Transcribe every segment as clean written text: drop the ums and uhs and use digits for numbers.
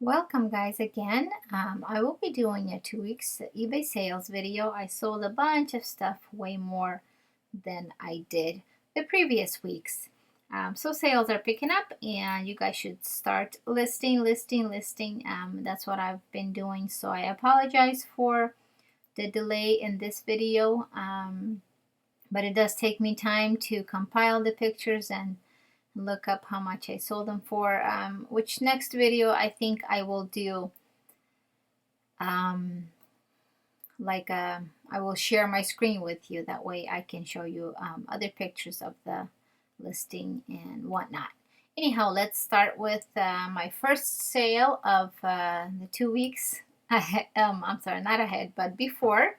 Welcome guys again. I will be doing a 2 weeks eBay sales video. I sold a bunch of stuff, way more than I did the previous weeks. So sales are picking up and you guys should start listing. That's what I've been doing. So I apologize for the delay in this video, but it does take me time to compile the pictures and look up how much I sold them for, which next video I think I will do I will share my screen with you. That way I can show you other pictures of the listing and whatnot. Anyhow, let's start with my first sale of the 2 weeks ahead. I'm sorry, not ahead, but before.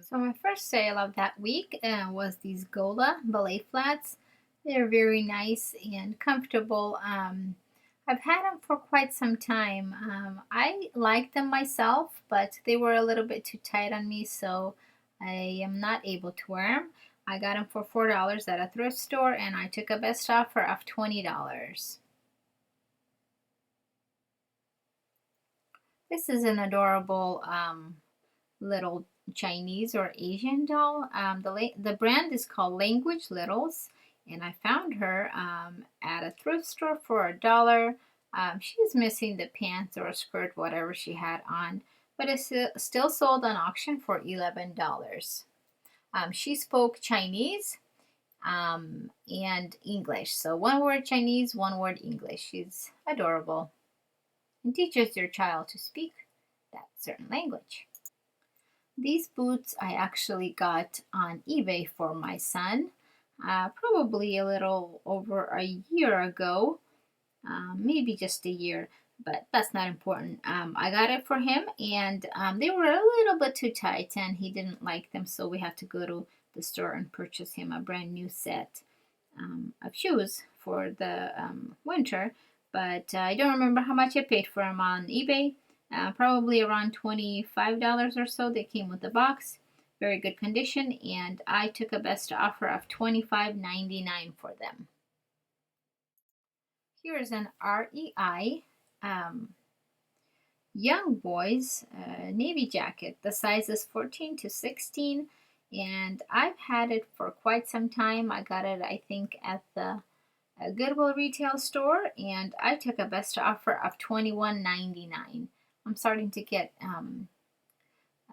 So my first sale of that week was these Gola ballet flats. They're very nice and comfortable. I've had them for quite some time. I like them myself, but they were a little bit too tight on me, so I am not able to wear them. I got them for $4 at a thrift store, and I took a best offer of $20. This is an adorable little Chinese or Asian doll. The brand is called Language Littles, and I found her at a thrift store for $1. She's missing the pants or a skirt, whatever she had on, but it's still sold on auction for $11. She spoke Chinese and English, so one word Chinese, one word English. She's adorable and teaches your child to speak that certain language. These boots I actually got on eBay for my son, probably a little over a year ago, maybe just a year, but that's not important. I got it for him, and they were a little bit too tight, and he didn't like them, so we had to go to the store and purchase him a brand new set of shoes for the winter. But I don't remember how much I paid for them on eBay. Probably around $25 or so. They came with the box, very good condition, and I took a best offer of $25.99 for them. Here's an REI Young Boys navy jacket. The size is 14 to 16, and I've had it for quite some time. I got it, I think, at the Goodwill retail store, and I took a best offer of $21.99. I'm starting to get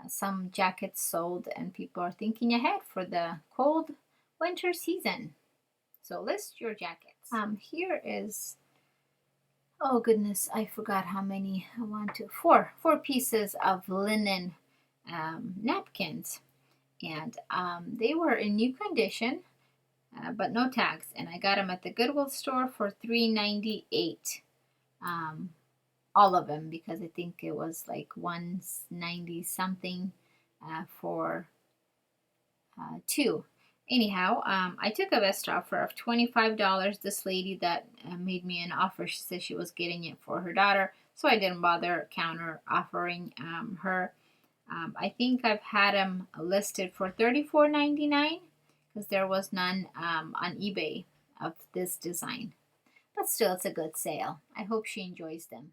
some jackets sold, and people are thinking ahead for the cold winter season. So list your jackets. Here is, oh goodness, I forgot how many. Four pieces of linen napkins, and they were in new condition, but no tags, and I got them at the Goodwill store for $3.98. All of them, because I think it was like $190 something for two. Anyhow, I took a best offer of $25. This lady that made me an offer, she said she was getting it for her daughter, so I didn't bother counter offering her. I think I've had them listed for $34.99 because there was none on eBay of this design. But still, it's a good sale. I hope she enjoys them.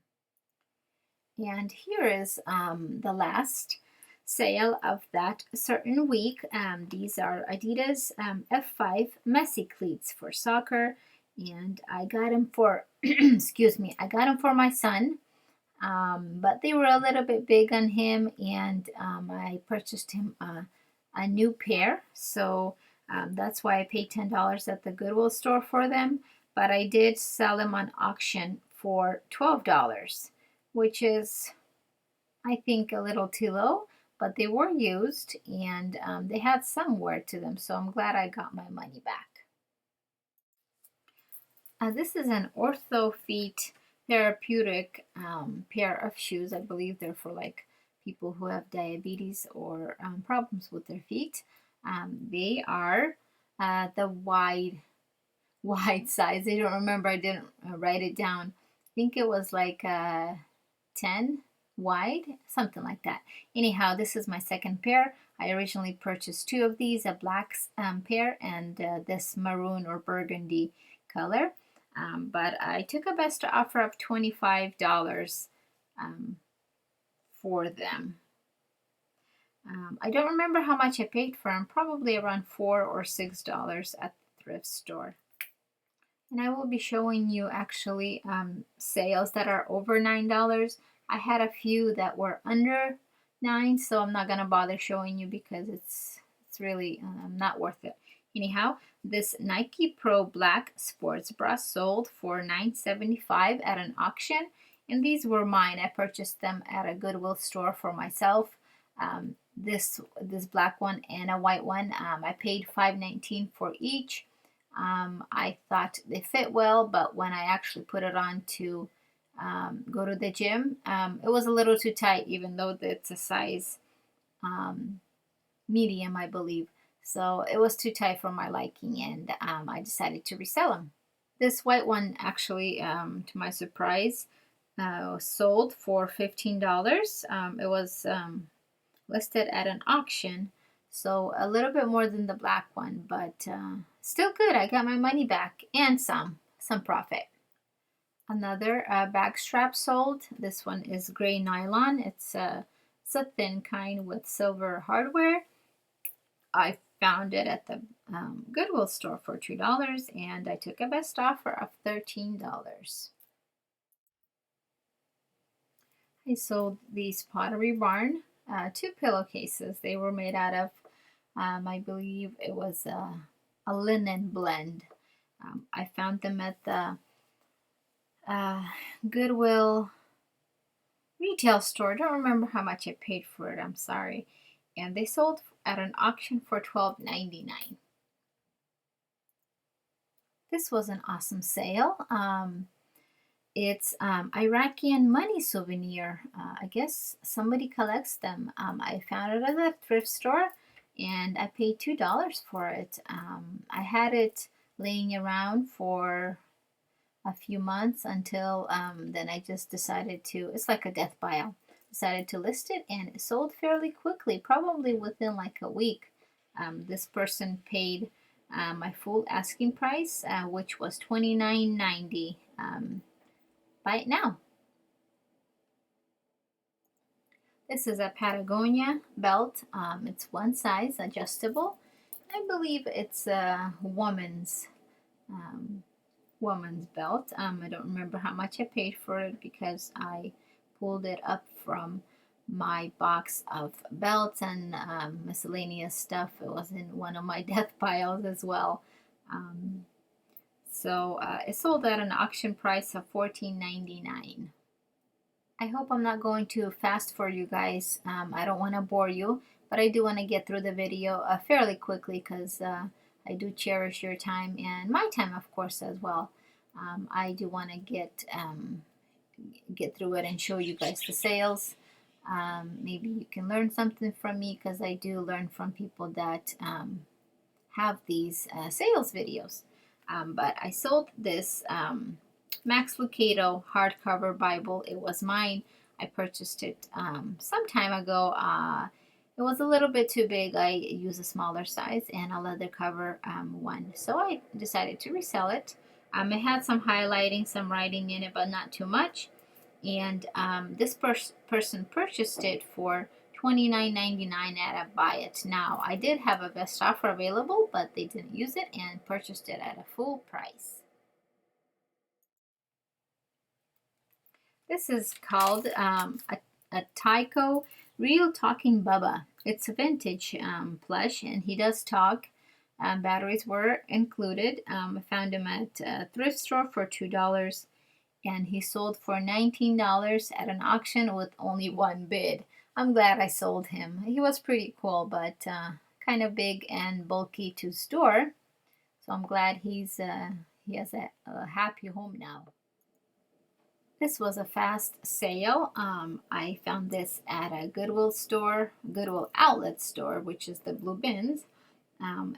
And here is the last sale of that certain week. These are Adidas F5 messy cleats for soccer, and I got them for excuse me, I got them for my son, but they were a little bit big on him, and I purchased him a new pair, so that's why I paid $10 at the Goodwill store for them, but I did sell them on auction for $12, which is, I think, a little too low, but they were used, and they had some wear to them, so I'm glad I got my money back. This is an Orthofeet therapeutic pair of shoes. I believe they're for like people who have diabetes or problems with their feet. They are the wide size. I don't remember. I didn't write it down. I think it was like 10 wide, something like that. Anyhow, this is my second pair. I originally purchased two of these, a black pair and this maroon or burgundy color. but I took a best offer of $25 for them. I don't remember how much I paid for them, probably around $4 or $6 at the thrift store. And I will be showing you actually sales that are over $9. I had a few that were under $9, so I'm not gonna bother showing you because it's really not worth it. Anyhow, this Nike Pro Black sports bra sold for $9.75 at an auction, and these were mine. I purchased them at a Goodwill store for myself. This black one and a white one, I paid $5.19 for each. I thought they fit well, but when I actually put it on to go to the gym, it was a little too tight, even though it's a size medium, I believe. So it was too tight for my liking, and I decided to resell them. This white one actually, to my surprise, sold for $15. It was listed at an auction, so a little bit more than the black one, but still good. I got my money back and some profit. Another bag strap sold. This one is gray nylon. It's a thin kind with silver hardware. I found it at the Goodwill store for $2, and I took a best offer of $13. I sold these Pottery Barn 2 pillowcases. They were made out of, I believe it was a linen blend. I found them at the Goodwill retail store. I don't remember how much I paid for it. I'm sorry. And they sold at an auction for $12.99. This was an awesome sale. It's Iraqian money souvenir. I guess somebody collects them. I found it at a thrift store, and I paid $2 for it. I had it laying around for a few months until then I just decided to, it's like a death pile, decided to list it, and it sold fairly quickly, probably within like a week. This person paid my full asking price, which was $29.90. Buy it now. This is a Patagonia belt. It's one size, adjustable. I believe it's a woman's belt. I don't remember how much I paid for it because I pulled it up from my box of belts and miscellaneous stuff. It was in one of my death piles as well. So it sold at an auction price of $14.99. I hope I'm not going too fast for you guys. I don't want to bore you, but I do want to get through the video fairly quickly because I do cherish your time and my time, of course, as well. I do want to get through it and show you guys the sales. Maybe you can learn something from me because I do learn from people that have these sales videos. But I sold this Max Lucado hardcover Bible. It was mine. I purchased it some time ago. It was a little bit too big. I used a smaller size and a leather cover one. So I decided to resell it. It had some highlighting, some writing in it, but not too much. And this person purchased it for $29.99 at a buy it now. I did have a best offer available, but they didn't use it and purchased it at a full price. This is called a Taiko Real Talking Bubba. It's a vintage plush, and he does talk. Batteries were included. I found him at a thrift store for $2, and he sold for $19 at an auction with only one bid. I'm glad I sold him. He was pretty cool, but kind of big and bulky to store. So I'm glad he has a happy home now. This was a fast sale. I found this at a Goodwill store, Goodwill outlet store, which is the blue bins. From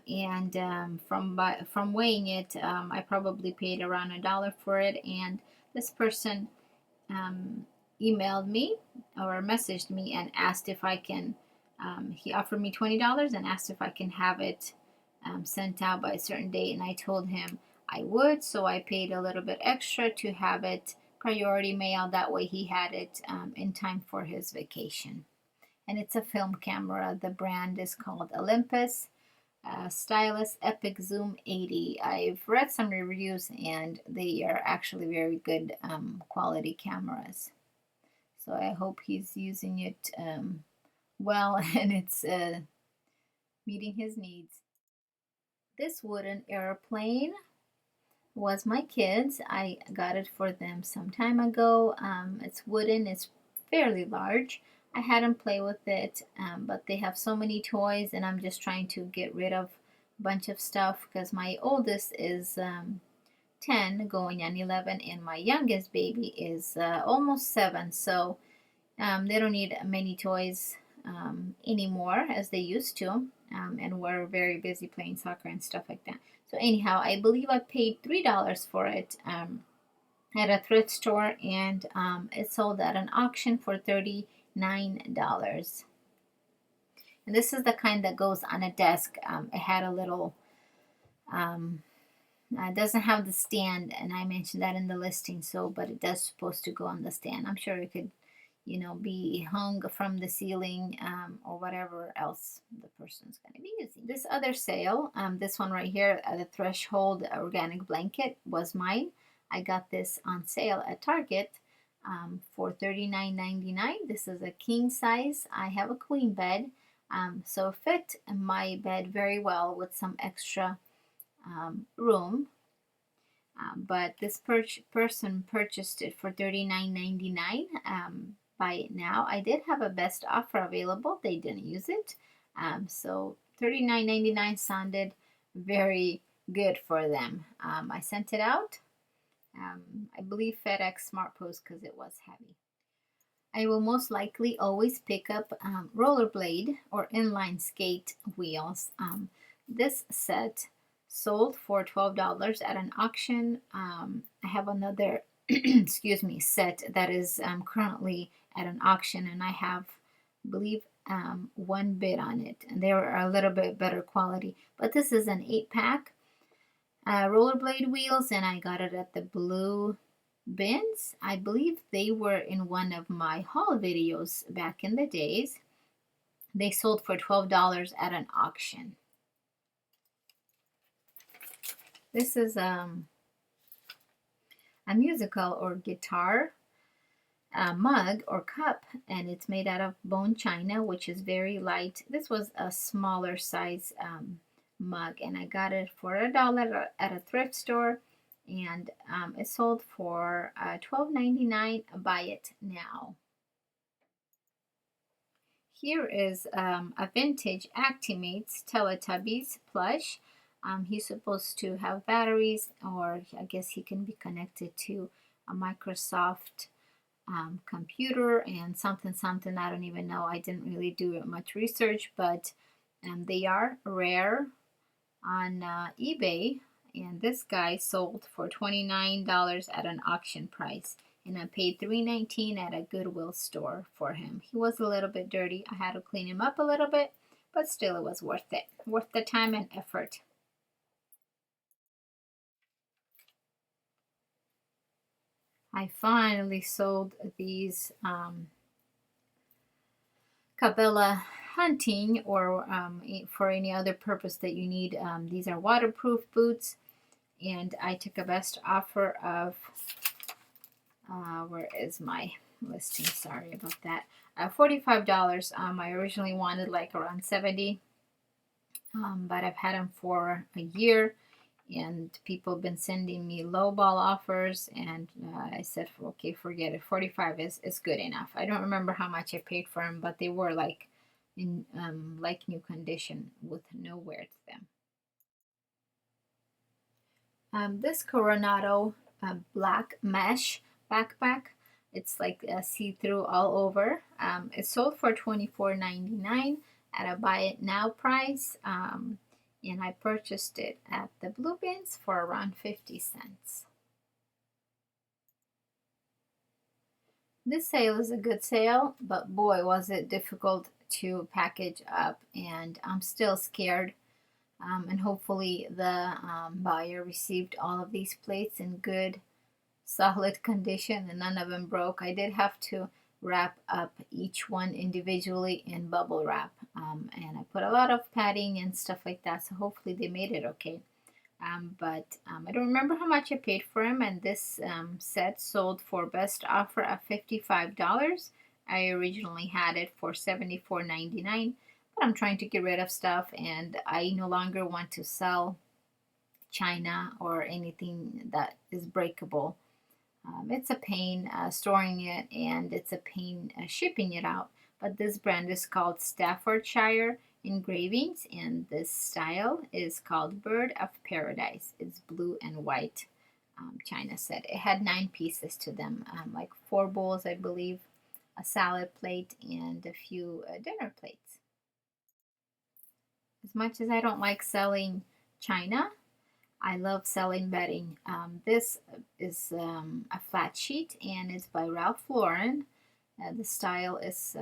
weighing it, I probably paid around $1 for it. And this person emailed me or messaged me and asked if I can. He offered me $20 and asked if I can have it sent out by a certain date, and I told him I would, so I paid a little bit extra to have it priority mail. That way he had it in time for his vacation. And it's a film camera. The brand is called Olympus Stylus Epic Zoom 80. I've read some reviews and they are actually very good quality cameras. So I hope he's using it well and it's meeting his needs. This wooden airplane was my kids. I got it for them some time ago. It's wooden, it's fairly large. I had them play with it, but they have so many toys and I'm just trying to get rid of a bunch of stuff because my oldest is 10 going on 11 and my youngest baby is almost 7, so they don't need many toys anymore as they used to, and we're very busy playing soccer and stuff like that. So anyhow, I believe I paid $3 for it at a thrift store, and it sold at an auction for $39. And this is the kind that goes on a desk. It had a little, it doesn't have the stand, and I mentioned that in the listing, so, but it does supposed to go on the stand. I'm sure it could, you know, be hung from the ceiling or whatever else the person's going to be using. This other sale, this one right here, the Threshold Organic Blanket was mine. I got this on sale at Target for $39.99. This is a king size. I have a queen bed, so it fit my bed very well with some extra room. But this person purchased it for $39.99. Buy it now. I did have a best offer available. They didn't use it. So $39.99 sounded very good for them. I sent it out. I believe FedEx Smart Post because it was heavy. I will most likely always pick up rollerblade or inline skate wheels. This set sold for $12 at an auction. I have another excuse me, set that is currently at an auction, and I have, I believe, one bid on it, and they are a little bit better quality. But this is an 8-pack rollerblade wheels, and I got it at the Blue Bins. I believe they were in one of my haul videos back in the days. They sold for $12 at an auction. This is a musical or guitar mug or cup, and it's made out of bone china, which is very light. This was a smaller size mug, and I got it for $1 at a thrift store, and it sold for $12.99. Buy it now. Here is a vintage Actimates Teletubbies Plush. He's supposed to have batteries, or I guess he can be connected to a Microsoft computer and something. I don't even know. I didn't really do much research, but they are rare on eBay, and this guy sold for $29 at an auction price, and I paid $3.19 at a Goodwill store for him. He was a little bit dirty. I had to clean him up a little bit, but still it was worth it. Worth the time and effort. I finally sold these Cabella hunting or for any other purpose that you need. These are waterproof boots, and I took a best offer of where is my listing? Sorry about that. $45. I originally wanted like around $70, but I've had them for a year, and people have been sending me lowball offers, and I said, okay, forget it. 45 is good enough. I don't remember how much I paid for them, but they were like in like new condition with no wear to them. This Coronado black mesh backpack, it's like see-through all over. It sold for $24.99 at a buy it now price. And I purchased it at the Blue Bins for around 50 cents. This sale is a good sale, but boy, was it difficult to package up, and I'm still scared And hopefully the buyer received all of these plates in good solid condition and none of them broke. I did have to wrap up each one individually in bubble wrap, and I put a lot of padding and stuff like that, so hopefully they made it okay. But I don't remember how much I paid for them, and this set sold for best offer of $55. I originally had it for $74.99, but I'm trying to get rid of stuff, and I no longer want to sell china or anything that is breakable. It's a pain storing it, and it's a pain shipping it out. But this brand is called Staffordshire Engravings, and this style is called Bird of Paradise. It's blue and white china set. It had 9 pieces to them, like 4 bowls, I believe, a salad plate, and a few dinner plates. As much as I don't like selling china, I love selling bedding. This is a flat sheet, and it's by Ralph Lauren. The style is,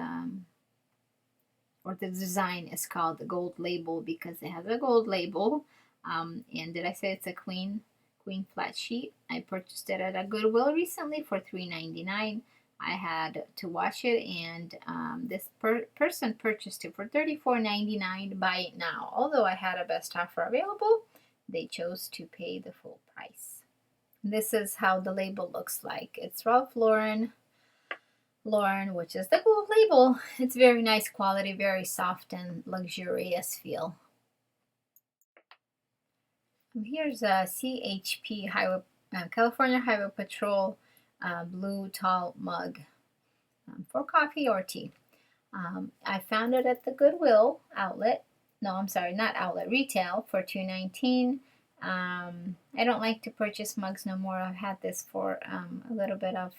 or the design is called the gold label because it has a gold label. And did I say it's a queen flat sheet? I purchased it at a Goodwill recently for $3.99. I had to wash it, and this person purchased it for $34.99. Buy it now. Although I had a best offer available, they chose to pay the full price. This is how the label looks like. It's Ralph Lauren, which is the gold label. It's very nice quality, very soft and luxurious feel. And here's a CHP Highway, California Highway Patrol blue tall mug for coffee or tea. I found it at the Goodwill outlet. No, I'm sorry, not outlet, retail for $2.19. I don't like to purchase mugs no more. I've had this for a little bit of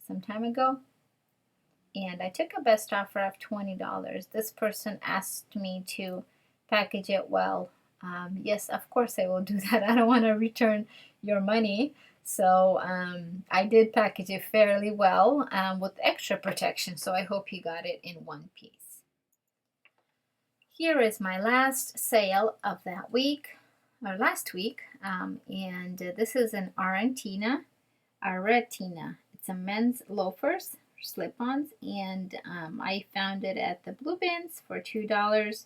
some time ago, and I took a best offer of $20. This person asked me to package it well. Yes, of course I will do that. I don't want to return your money. So I did package it fairly well with extra protection, so I hope you got it in one piece. Here is my last sale of that week, or last week, and this is an Aretina. It's a men's loafers, slip-ons, and I found it at the Blue Bins for $2.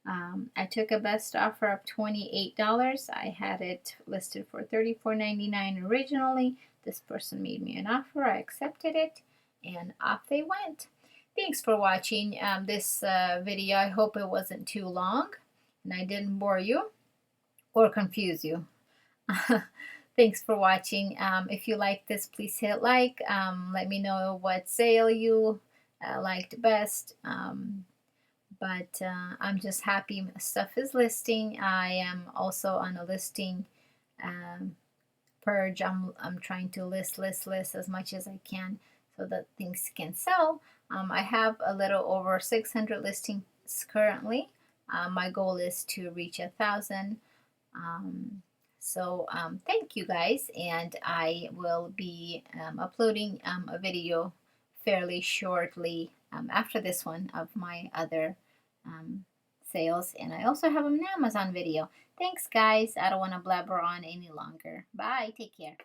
I took a best offer of $28. I had it listed for $34.99 originally. This person made me an offer. I accepted it, and off they went. Thanks for watching this video. I hope it wasn't too long and I didn't bore you or confuse you. Thanks for watching. If you like this, please hit like. Let me know what sale you liked best. But I'm just happy stuff is listing. I am also on a listing purge. I'm trying to list as much as I can so that things can sell. I have a little over 600 listings currently. My goal is to reach 1,000. So thank you guys, and I will be uploading a video fairly shortly after this one of my other sales, and I also have an Amazon video. Thanks guys, I don't want to blabber on any longer. Bye, take care.